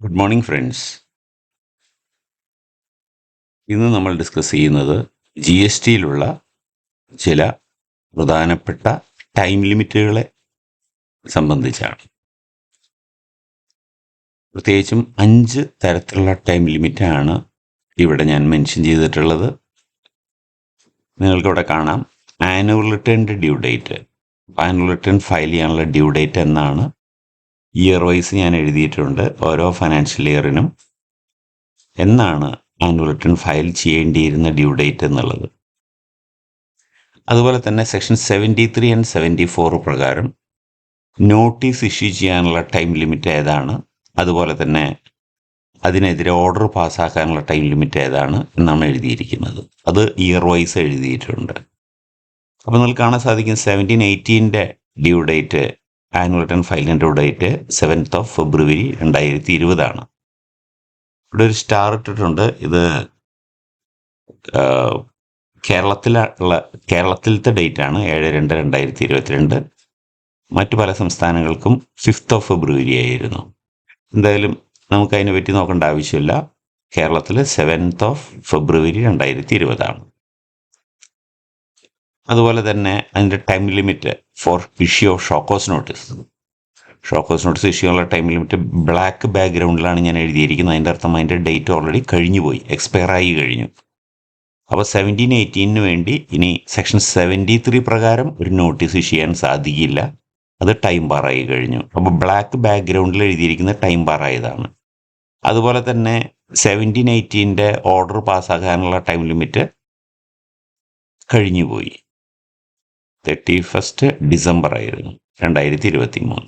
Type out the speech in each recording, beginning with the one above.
Good morning friends. ഇന്ന് നമ്മൾ discuss ചെയ്യുന്നത് ജി എസ് ടിയിലുള്ള ചില പ്രധാനപ്പെട്ട ടൈം ലിമിറ്റുകളെ സംബന്ധിച്ചാണ്. പ്രത്യേകിച്ചും 5 തരത്തിലുള്ള ടൈം ലിമിറ്റാണ് ഇവിടെ ഞാൻ മെൻഷൻ ചെയ്തിട്ടുള്ളത്. നിങ്ങൾക്കിവിടെ കാണാം ആനുവൽ റിട്ടേണിൻ്റെ due date. Annual return file ചെയ്യാനുള്ള ഡ്യൂ ഡേറ്റ് എന്നാണ് ഇയർ വൈസ് ഞാൻ എഴുതിയിട്ടുണ്ട്. ഓരോ ഫൈനാൻഷ്യൽ ഇയറിനും എന്നാണ് ആനുവൽ റിട്ടേൺ ഫയൽ ചെയ്യേണ്ടിയിരുന്ന ഡ്യൂ ഡേറ്റ് എന്നുള്ളത്. അതുപോലെ തന്നെ സെക്ഷൻ 73 ആൻഡ് 74 പ്രകാരം നോട്ടീസ് ഇഷ്യൂ ചെയ്യാനുള്ള ടൈം ലിമിറ്റ് ഏതാണ്, അതുപോലെ തന്നെ അതിനെതിരെ ഓർഡർ പാസ്സാക്കാനുള്ള ടൈം ലിമിറ്റ് ഏതാണ് എന്നാണ് എഴുതിയിരിക്കുന്നത്. അത് ഇയർ വൈസ് എഴുതിയിട്ടുണ്ട്. അപ്പോൾ നിങ്ങൾക്ക് കാണാൻ സാധിക്കും 17-18 ഡ്യൂ ഡേറ്റ്, ആനുവൽ റിട്ടേൺ ഫയലിൻ്റെ due date 7th of February 2020 ഇവിടെ ഒരു സ്റ്റാർ ഇട്ടിട്ടുണ്ട്. ഇത് കേരളത്തിലത്തെ ഡേറ്റ് ആണ് 7/2/2022. മറ്റു പല സംസ്ഥാനങ്ങൾക്കും 5th of February ആയിരുന്നു. എന്തായാലും നമുക്ക് അതിനെ പറ്റി നോക്കേണ്ട ആവശ്യമില്ല. കേരളത്തിൽ 7th of February 2020. അതുപോലെ തന്നെ അതിൻ്റെ time limit for issue of show cause notice. Show cause notice issue ഉള്ള ടൈം ലിമിറ്റ് ബ്ലാക്ക് ബാക്ക്ഗ്രൗണ്ടിലാണ് ഞാൻ എഴുതിയിരിക്കുന്നത്. അതിൻ്റെ അർത്ഥം അതിൻ്റെ ഡേറ്റ് ഓൾറെഡി കഴിഞ്ഞുപോയി, എക്സ്പയർ ആയി കഴിഞ്ഞു. അപ്പോൾ 17-18 വേണ്ടി ഇനി സെക്ഷൻ 73 പ്രകാരം ഒരു നോട്ടീസ് ഇഷ്യൂ ചെയ്യാൻ സാധിക്കില്ല. അത് ടൈം ബാറായി കഴിഞ്ഞു. അപ്പോൾ ബ്ലാക്ക് ബാക്ക്ഗ്രൗണ്ടിൽ എഴുതിയിരിക്കുന്ന ടൈം ബാറായതാണ്. അതുപോലെ തന്നെ 17-18 ഓർഡർ പാസ്സാക്കാനുള്ള ടൈം ലിമിറ്റ് കഴിഞ്ഞുപോയി. 31st December ആയിരുന്നു 2023.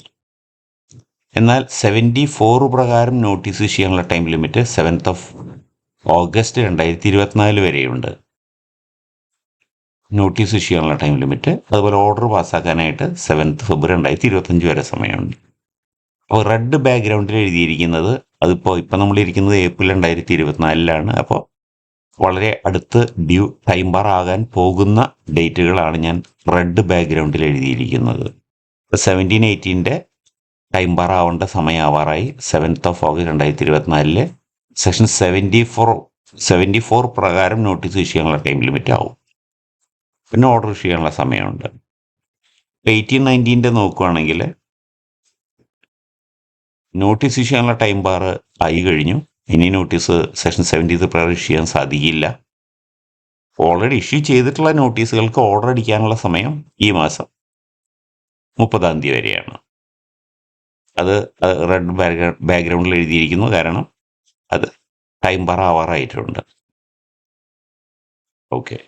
എന്നാൽ 74 പ്രകാരം നോട്ടീസ് ഇഷ്യൂ ചെയ്യാനുള്ള time limit 7th of August 2024 വരെയുണ്ട്. നോട്ടീസ് ഇഷ്യൂ ചെയ്യാനുള്ള ടൈം ലിമിറ്റ്. അതുപോലെ ഓർഡർ പാസ്സാക്കാനായിട്ട് 7th February 2025 വരെ സമയമുണ്ട്. അപ്പോൾ റെഡ് ബാക്ക്ഗ്രൗണ്ടിൽ എഴുതിയിരിക്കുന്നത് അതിപ്പോൾ നമ്മളിരിക്കുന്നത് April 2024 അപ്പോൾ വളരെ അടുത്ത് ഡ്യൂ ടൈം ബാർ ആകാൻ പോകുന്ന ഡേറ്റുകളാണ് ഞാൻ റെഡ് ബാക്ക്ഗ്രൗണ്ടിൽ എഴുതിയിരിക്കുന്നത്. 17-18 ടൈം ബാർ ആവേണ്ട സമയമാവാറായി. 7th of August 2024 സെക്ഷൻ 74 പ്രകാരം നോട്ടീസ് ഇഷ്യൂ ചെയ്യാനുള്ള ടൈം ലിമിറ്റ് ആവും. പിന്നെ ഓർഡർ ഇഷ്യൂ ചെയ്യാനുള്ള സമയമുണ്ട്. 18-19 നോക്കുകയാണെങ്കിൽ നോട്ടീസ് ഇഷ്യൂ ചെയ്യാനുള്ള ടൈം ബാർ ആയി കഴിഞ്ഞു. ഇനി നോട്ടീസ് സെക്ഷൻ 73 പ്രകാരം ഇഷ്യൂ ചെയ്യാൻ സാധിക്കില്ല. ഓൾറെഡി ഇഷ്യൂ ചെയ്തിട്ടുള്ള നോട്ടീസുകൾക്ക് ഓർഡർ അടിക്കാനുള്ള സമയം ഈ മാസം 30-ാം തീയതി വരെയാണ്. അത് റെഡ് ബാക്ക്ഗ്രൗണ്ടിൽ എഴുതിയിരിക്കുന്നു, കാരണം അത് ടൈം ബാർ ആവാറായിട്ടുണ്ട്. ഓക്കെ,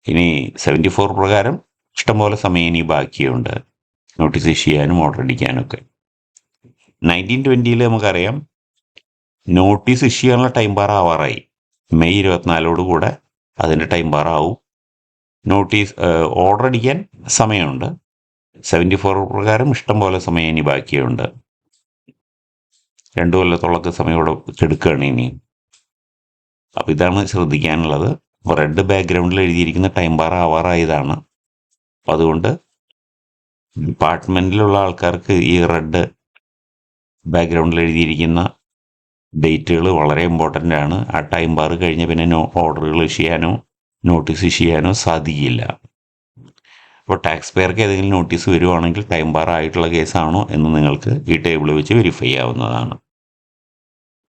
ഇനി 74 പ്രകാരം ഇഷ്ടംപോലെ സമയം ഇനി ബാക്കിയുണ്ട് നോട്ടീസ് ഇഷ്യൂ ചെയ്യാനും ഓർഡർ അടിക്കാനും ഒക്കെ. 19-20 നമുക്കറിയാം നോട്ടീസ് ഇഷ്യൂ ചെയ്യാനുള്ള ടൈം ബാർ ആവാറായി. May 24 കൂടെ അതിൻ്റെ ടൈം ബാർ ആവും. നോട്ടീസ് ഓർഡർ അടിക്കാൻ സമയമുണ്ട്. 74 പ്രകാരം ഇഷ്ടംപോലെ സമയം ഇനി ബാക്കിയുണ്ട്. 2 കൊല്ലത്തോളൊക്കെ സമയം ഇവിടെ എടുക്കുകയാണ് ഇനി. അപ്പോൾ ഇതാണ് ശ്രദ്ധിക്കാനുള്ളത്. റെഡ് ബാക്ക്ഗ്രൗണ്ടിൽ എഴുതിയിരിക്കുന്ന ടൈം ബാർ ആവാറായതാണ്. അപ്പോൾ അതുകൊണ്ട് ഡിപ്പാർട്ട്മെൻറ്റിലുള്ള ആൾക്കാർക്ക് ഈ റെഡ് ബാക്ക്ഗ്രൗണ്ടിൽ എഴുതിയിരിക്കുന്ന ഡേറ്റുകൾ വളരെ ഇമ്പോർട്ടൻ്റ് ആണ്. ആ ടൈം ബാർ കഴിഞ്ഞ് പിന്നെ ഓർഡറുകൾ ഇഷ്യൂ ചെയ്യാനോ നോട്ടീസ് ഇഷ്യൂ ചെയ്യാനോ സാധിക്കില്ല. അപ്പോൾ ടാക്സ് പെയർക്ക് ഏതെങ്കിലും നോട്ടീസ് വരുവാണെങ്കിൽ ടൈം ബാർ ആയിട്ടുള്ള കേസാണോ എന്ന് നിങ്ങൾക്ക് ഈ ടേബിൾ വെച്ച് വെരിഫൈ ചെയ്യാവുന്നതാണ്.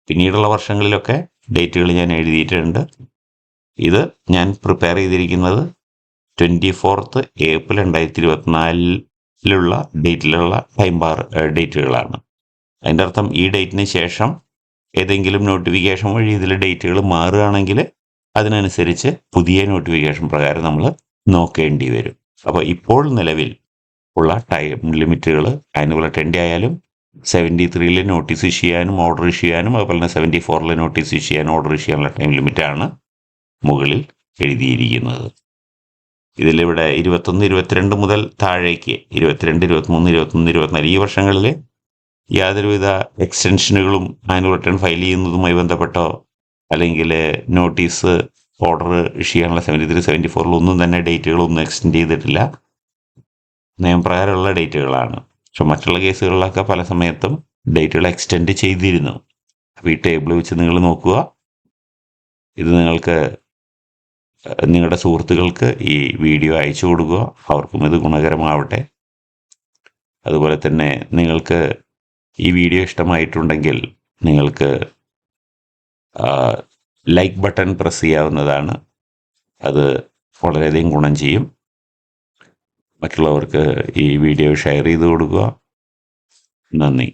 പിന്നീടുള്ള വർഷങ്ങളിലൊക്കെ ഡേറ്റുകൾ ഞാൻ എഴുതിയിട്ടുണ്ട്. ഇത് ഞാൻ പ്രിപ്പയർ ചെയ്തിരിക്കുന്നത് 24th April 2024 ഡേറ്റിലുള്ള ടൈം ബാർ ഡേറ്റുകളാണ്. അതിൻ്റെ അർത്ഥം ഈ ഡേറ്റിന് ശേഷം ഏതെങ്കിലും നോട്ടിഫിക്കേഷൻ വഴി ഇതിലെ ഡേറ്റുകൾ മാറുകയാണെങ്കിൽ അതിനനുസരിച്ച് പുതിയ നോട്ടിഫിക്കേഷൻ പ്രകാരം നമ്മൾ നോക്കേണ്ടി വരും. അപ്പോൾ ഇപ്പോൾ നിലവിൽ ഉള്ള ടൈം ലിമിറ്റുകൾ ആനുവൽ റിട്ടേൺ ആയാലും 73 നോട്ടീസ് ഇഷ്യൂ ചെയ്യാനും ഓർഡർ ഇഷ്യൂ ചെയ്യാനും അതുപോലെ തന്നെ 74 നോട്ടീസ് ഇഷ്യൂ ചെയ്യാനും ഓർഡർ ഇഷ്യൂ ചെയ്യാനുള്ള ടൈം ലിമിറ്റാണ് മുകളിൽ എഴുതിയിരിക്കുന്നത്. ഇതിലിവിടെ 21-22 മുതൽ താഴേക്ക് 22, 23, 21, 24 ഈ വർഷങ്ങളിൽ യാതൊരുവിധ എക്സ്റ്റൻഷനുകളും ആനുവൽ റിട്ടേൺ ഫയൽ ചെയ്യുന്നതുമായി ബന്ധപ്പെട്ടോ അല്ലെങ്കിൽ നോട്ടീസ് ഓർഡർ ഇഷ്യൂ ചെയ്യാനുള്ള 73, 74 ഒന്നും തന്നെ ഡേറ്റുകളൊന്നും എക്സ്റ്റെൻഡ് ചെയ്തിട്ടില്ല. നിയമപ്രകാരമുള്ള ഡേറ്റുകളാണ്. പക്ഷെ മറ്റുള്ള കേസുകളിലൊക്കെ പല സമയത്തും ഡേറ്റുകൾ എക്സ്റ്റെൻഡ് ചെയ്തിരുന്നു. അപ്പോൾ ഈ ടേബിൾ വെച്ച് നിങ്ങൾ നോക്കുക. ഇത് നിങ്ങൾക്ക് നിങ്ങളുടെ സുഹൃത്തുക്കൾക്ക് ഈ വീഡിയോ അയച്ചു കൊടുക്കുക. അവർക്കും ഇത് ഗുണകരമാവട്ടെ. അതുപോലെ തന്നെ നിങ്ങൾക്ക് ഈ വീഡിയോ ഇഷ്ടമായിട്ടുണ്ടെങ്കിൽ നിങ്ങൾക്ക് ലൈക്ക് ബട്ടൺ പ്രസ് ചെയ്യാവുന്നതാണ്. അത് വളരെയധികം ഗുണം ചെയ്യും. മറ്റുള്ളവർക്ക് ഈ വീഡിയോ ഷെയർ ചെയ്ത് കൊടുക്കുക. നന്ദി.